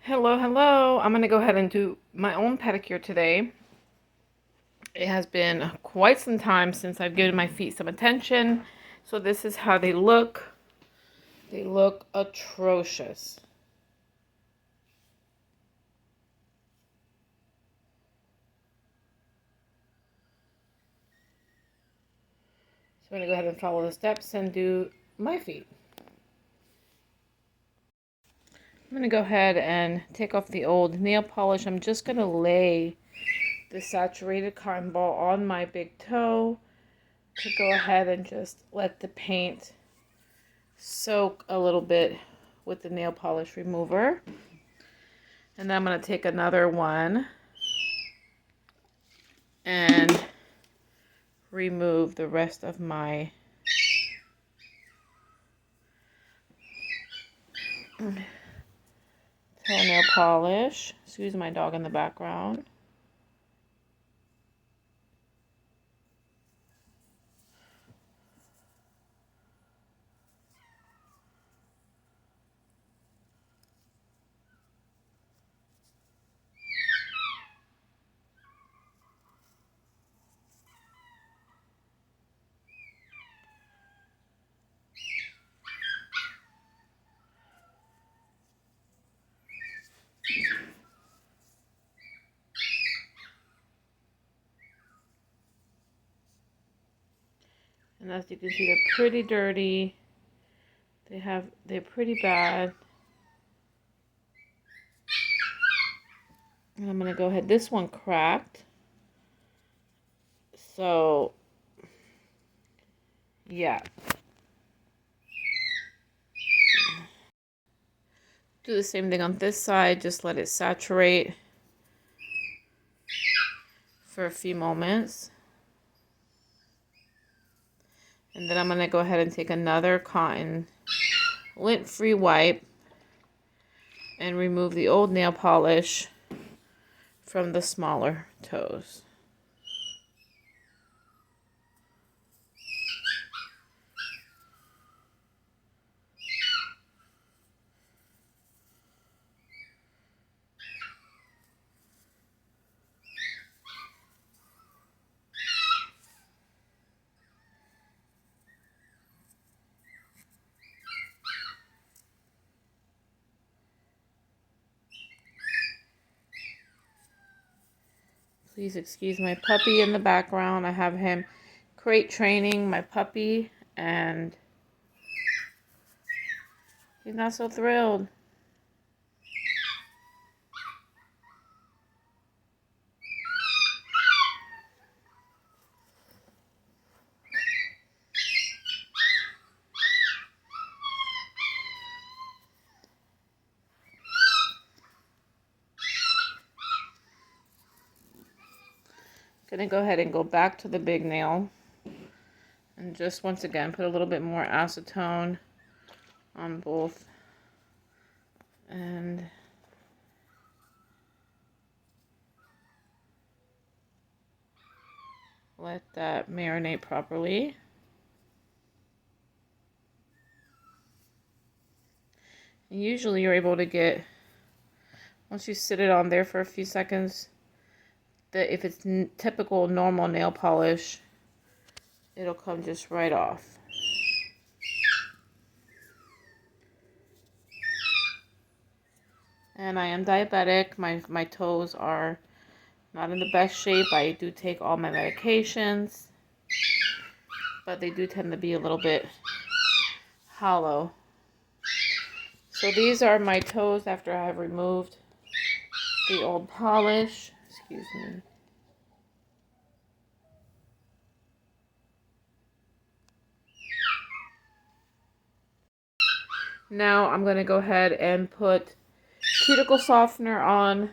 Hello, hello. I'm going to go ahead and do my own pedicure today. It has been quite some time since I've given my feet some attention. So this is how they look. They look atrocious. So I'm going to go ahead and follow the steps and do my feet. I'm going to go ahead and take off the old nail polish. I'm just going to lay the saturated cotton ball on my big toe to go ahead and just let the paint soak a little bit with the nail polish remover. And then I'm going to take another one and remove the rest of my toenail polish. Excuse my dog in the background. And as you can see, they're pretty dirty. They're pretty bad. And I'm going to go ahead. This one cracked. So, yeah. Do the same thing on this side. Just let it saturate for a few moments. And then I'm going to go ahead and take another cotton lint-free wipe and remove the old nail polish from the smaller toes. Please excuse my puppy in the background. I have him crate training my puppy, and he's not so thrilled. Gonna go ahead and go back to the big nail and just once again put a little bit more acetone on both, and let that marinate properly. And usually you're able to get, once you sit it on there for a few seconds, that if it's typical normal nail polish, it'll come just right off. And I am diabetic. My toes are not in the best shape. I do take all my medications, but they do tend to be a little bit hollow. So these are my toes after I have removed the old polish. Excuse me. Now I'm going to go ahead and put cuticle softener on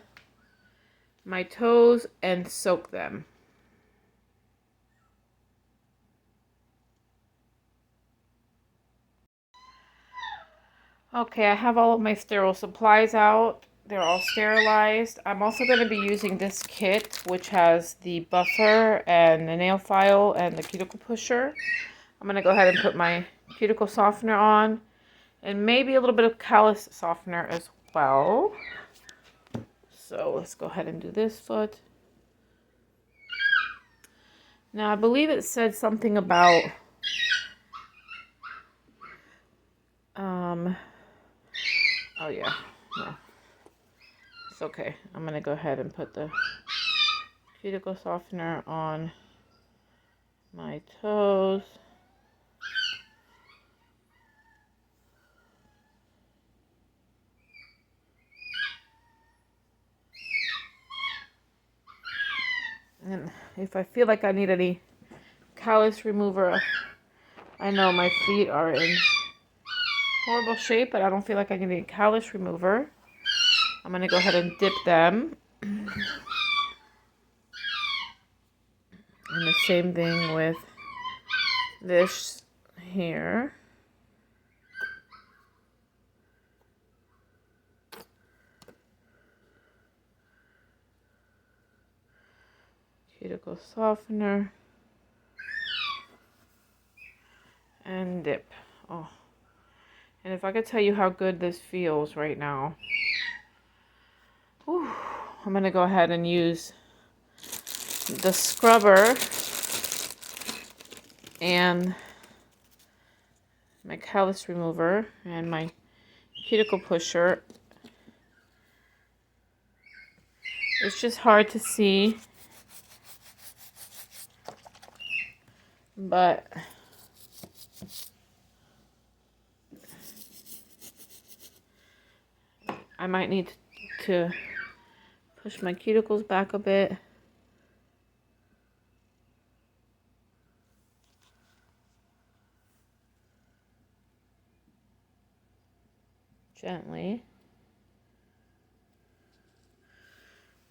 my toes and soak them. Okay, I have all of my sterile supplies out. They're all sterilized. I'm also going to be using this kit, which has the buffer and the nail file and the cuticle pusher. I'm going to go ahead and put my cuticle softener on, and maybe a little bit of callus softener as well. So let's go ahead and do this foot. Now I believe it said something about oh yeah, no, it's okay. I'm gonna go ahead and put the cuticle softener on my toes. And if I feel like I need any callus remover, I know my feet are in horrible shape, but I don't feel like I need any callus remover. I'm going to go ahead and dip them. And the same thing with this here. Cuticle softener. And dip. Oh. And if I could tell you how good this feels right now. Whew, I'm going to go ahead and use the scrubber and my callus remover and my cuticle pusher. It's just hard to see, but I might need to push my cuticles back a bit. Gently.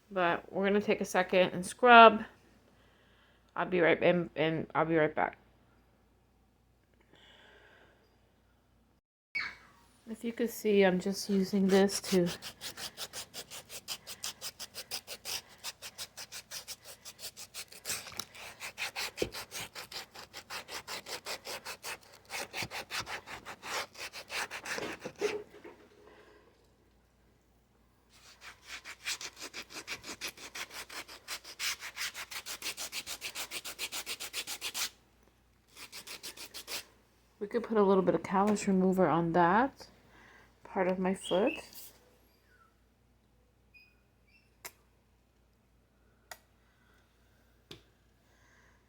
But we're going to take a second and scrub. I'll be right back. If you could see, I'm just using this to we could put a little bit of callus remover on that part of my foot.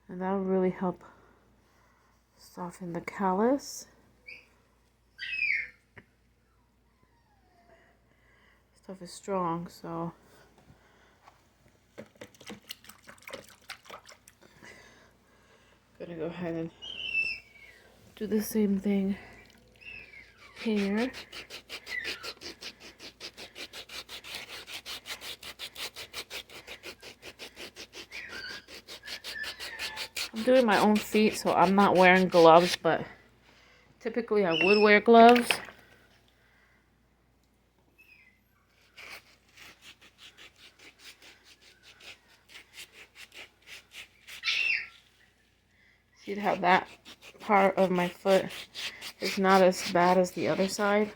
And that'll really help soften the callus. Stuff is strong, so I'm gonna go ahead and do the same thing here. I'm doing my own feet, so I'm not wearing gloves, but typically I would wear gloves. See how that part of my foot is not as bad as the other side?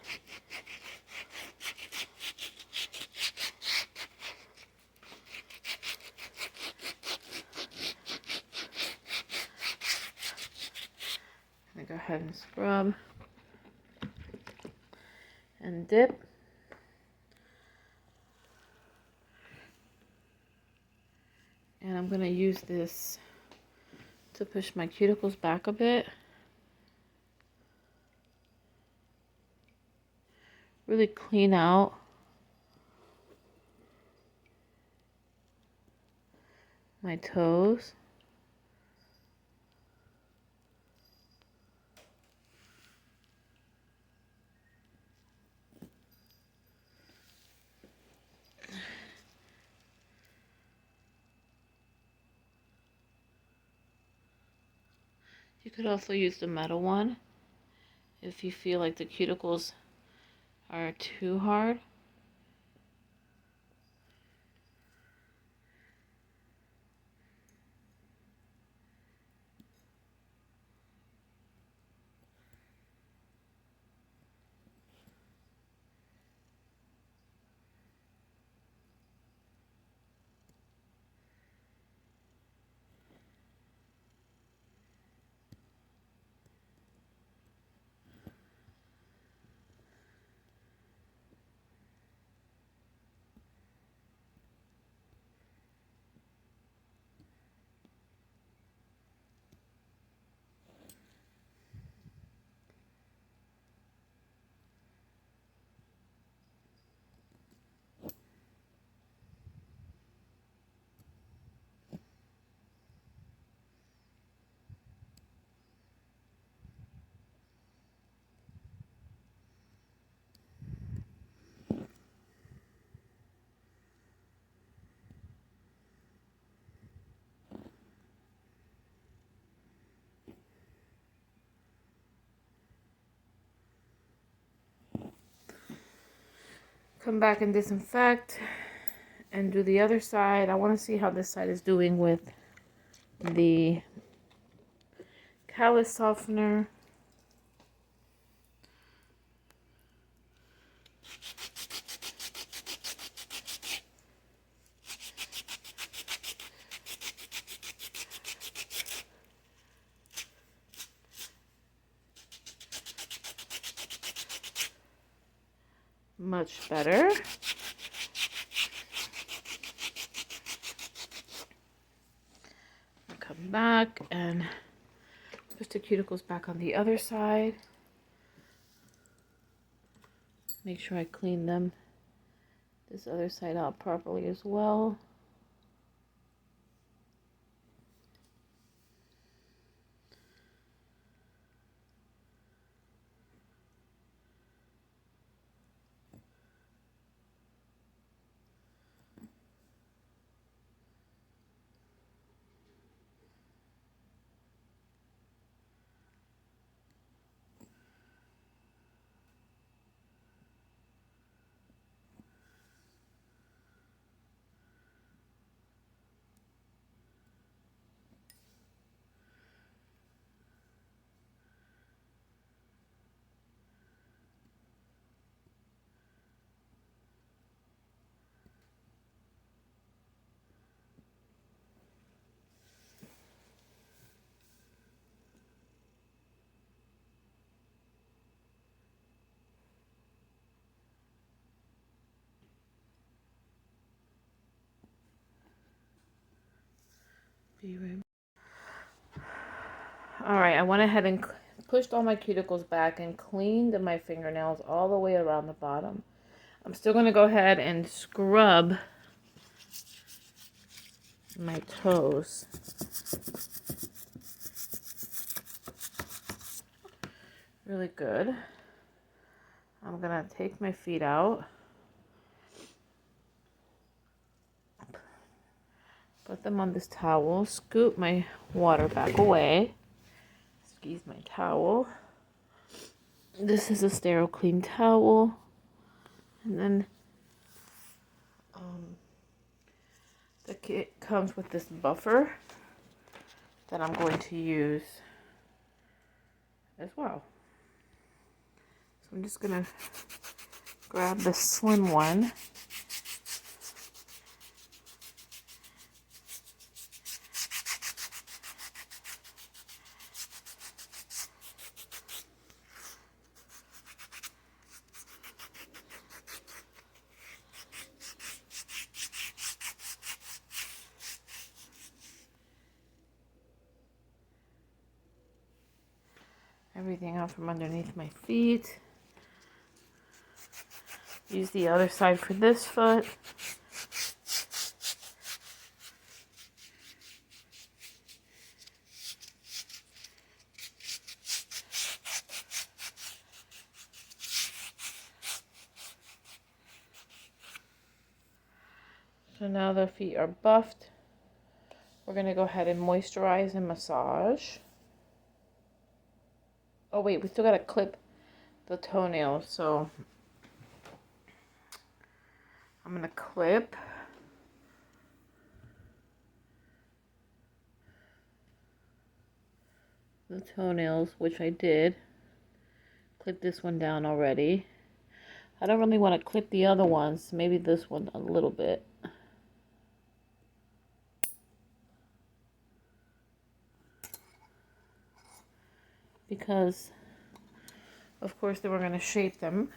I'm gonna go ahead and scrub and dip. And I'm gonna use this to push my cuticles back a bit. Really clean out my toes. You could also use the metal one if you feel like the cuticles are too hard. come back and disinfect and do the other side. I want to see how this side is doing with the callus softener. Much better. I'll come back and push the cuticles back on the other side. Make sure I clean them this other side out properly as well. Be right. Alright, I went ahead and pushed all my cuticles back and cleaned my fingernails all the way around the bottom. I'm still going to go ahead and scrub my toes. Really good. I'm going to take my feet out. Put them on this towel. Scoop my water back away. Squeeze my towel. This is a sterile clean towel. And then the kit comes with this buffer that I'm going to use as well. So I'm just going to grab the slim one. Everything out from underneath my feet. Use the other side for this foot. So now the feet are buffed. We're going to go ahead and moisturize and massage. Oh wait, we still got to clip the toenails, so I'm going to clip the toenails, which I did. Clip this one down already. I don't really want to clip the other ones, maybe this one a little bit. Because, of course, then we're going to shape them.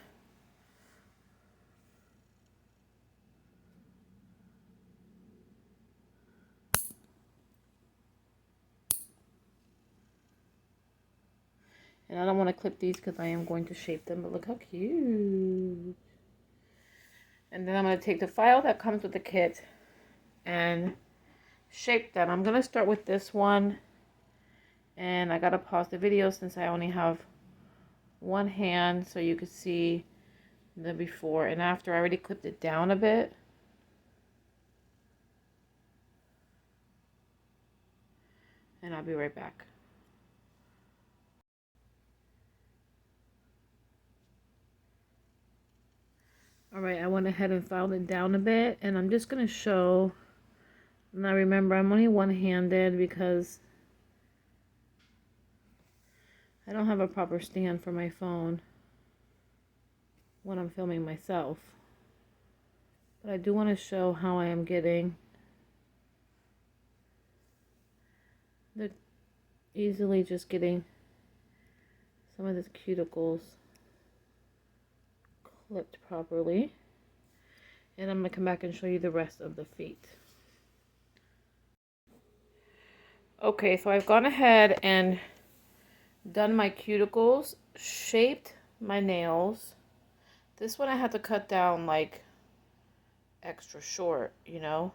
And I don't want to clip these because I am going to shape them, but look how cute. And then I'm going to take the file that comes with the kit and shape them. I'm going to start with this one. And I got to pause the video since I only have one hand so you could see the before and after. I already clipped it down a bit. And I'll be right back. All right, I went ahead and filed it down a bit, and I'm just going to show. Now remember, I'm only one-handed because I don't have a proper stand for my phone when I'm filming myself. But I do want to show how I am getting easily just getting some of these cuticles clipped properly. And I'm going to come back and show you the rest of the feet. Okay, so I've gone ahead and done my cuticles, shaped my nails. This one I had to cut down like extra short, you know.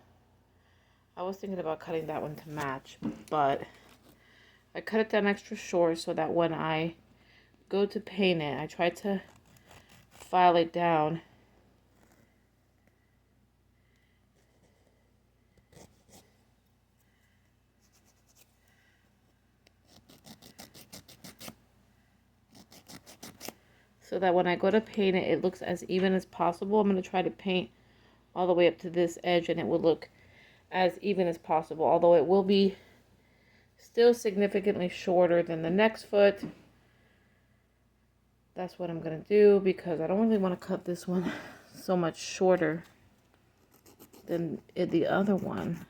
I was thinking about cutting that one to match, but I cut it down extra short so that when I go to paint it, I try to file it down so that when I go to paint it, it looks as even as possible. I'm going to try to paint all the way up to this edge and it will look as even as possible, although it will be still significantly shorter than the next foot. That's what I'm going to do because I don't really want to cut this one so much shorter than the other one.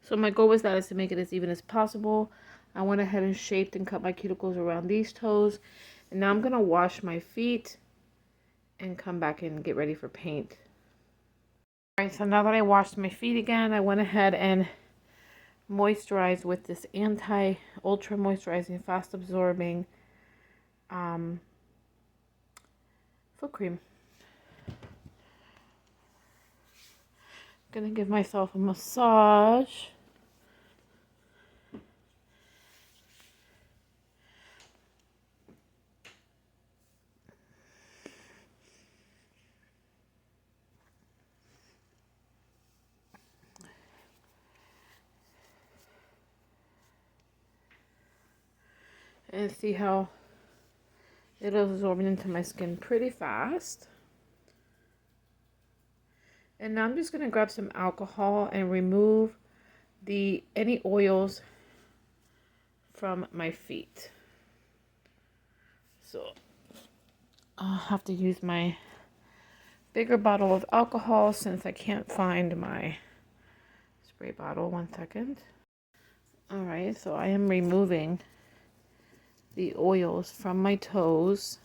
So my goal was that is to make it as even as possible. I went ahead and shaped and cut my cuticles around these toes. And now I'm going to wash my feet and come back and get ready for paint. Alright, so now that I washed my feet again, I went ahead and moisturized with this ultra moisturizing, fast absorbing foot cream. Gonna give myself a massage. And see how it is absorbing into my skin pretty fast. And now I'm just going to grab some alcohol and remove any oils from my feet. So I'll have to use my bigger bottle of alcohol since I can't find my spray bottle. 1 second. Alright, so I am removing the oils from my toes.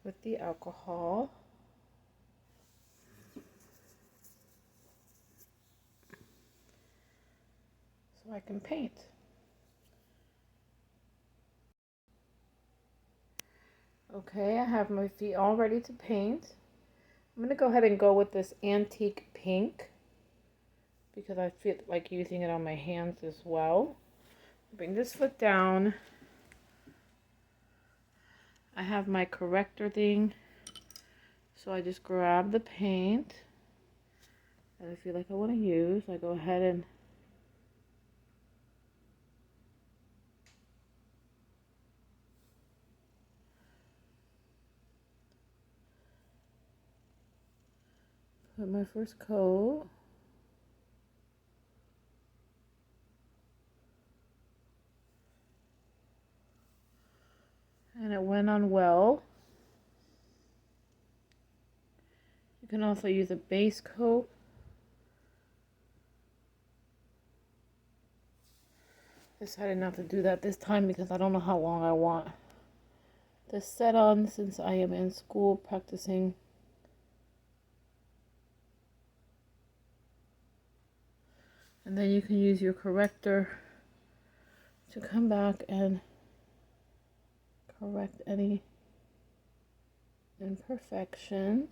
With the alcohol. So I can paint. Okay, I have my feet all ready to paint. I'm going to go ahead and go with this antique pink because I feel like using it on my hands as well. Bring this foot down. I have my corrector thing, so I just grab the paint that I feel like I want to use. I go ahead and put my first coat. And it went on well. You can also use a base coat. Decided not to do that this time because I don't know how long I want this set on since I am in school practicing. And then you can use your corrector to come back and correct any imperfections.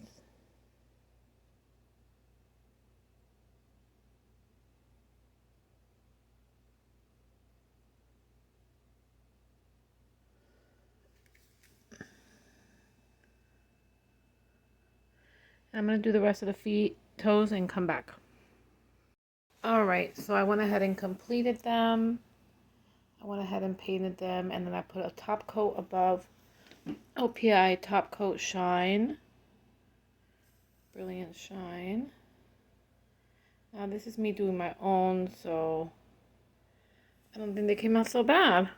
I'm going to do the rest of the feet, toes, and come back. Alright, so I went ahead and completed them. I went ahead and painted them, and then I put a top coat above. OPI Top Coat Shine. Brilliant Shine. Now this is me doing my own, so I don't think they came out so bad.